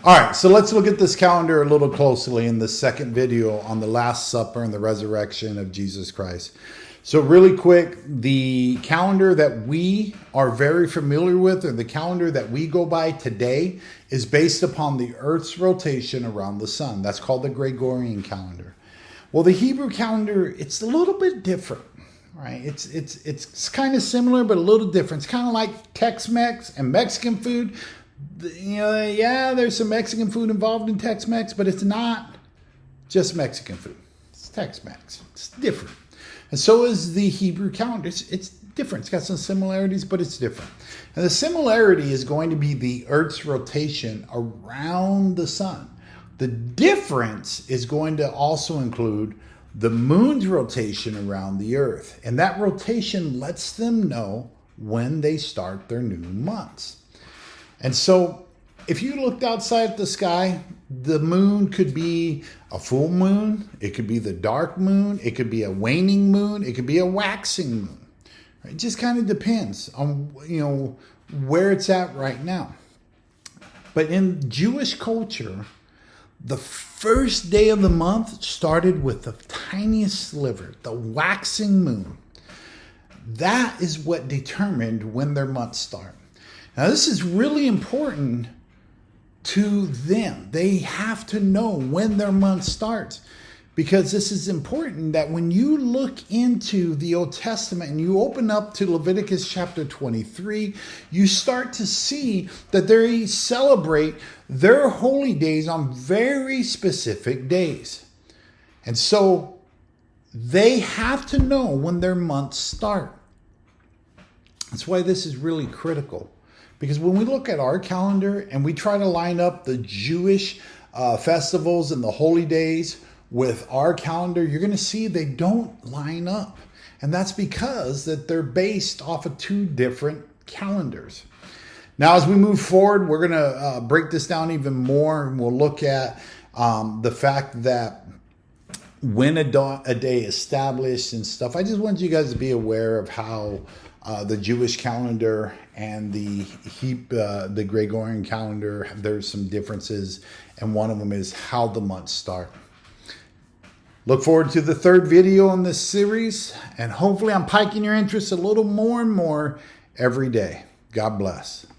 All right, so let's look at this calendar a little closely in the second video on the Last Supper and the resurrection of Jesus Christ. So really quick, the calendar that we are very familiar with, or the calendar that we go by today, is based upon the Earth's rotation around the sun. That's called the Gregorian calendar. Well, the Hebrew calendar, it's a little bit different, right? It's kind of similar, but a little different. It's kind of like Tex-Mex and Mexican food. You know, yeah, there's some Mexican food involved in Tex-Mex, but it's not just Mexican food. It's Tex-Mex. It's different. And so is the Hebrew calendar. It's different. It's got some similarities, but it's different. And the similarity is going to be the Earth's rotation around the sun. The difference is going to also include the moon's rotation around the Earth. And that rotation lets them know when they start their new months. And so if you looked outside at the sky, the moon could be a full moon. It could be the dark moon. It could be a waning moon. It could be a waxing moon. It just kind of depends on, where it's at right now. But in Jewish culture, the first day of the month started with the tiniest sliver, the waxing moon. That is what determined when their months start. Now, this is really important to them. They have to know when their month starts, because this is important that when you look into the Old Testament and you open up to Leviticus chapter 23, you start to see that they celebrate their holy days on very specific days. And so they have to know when their months start. That's why this is really critical. Because when we look at our calendar and we try to line up the Jewish festivals and the holy days with our calendar, you're going to see they don't line up. And that's because that they're based off of two different calendars. Now, as we move forward, we're going to break this down even more, and we'll look at the fact that when a day is established and stuff. I just want you guys to be aware of how the Jewish calendar and the Gregorian calendar, there's some differences, and one of them is how the months start. Look forward to the third video in this series, and hopefully I'm piquing your interest a little more and more every day. God bless.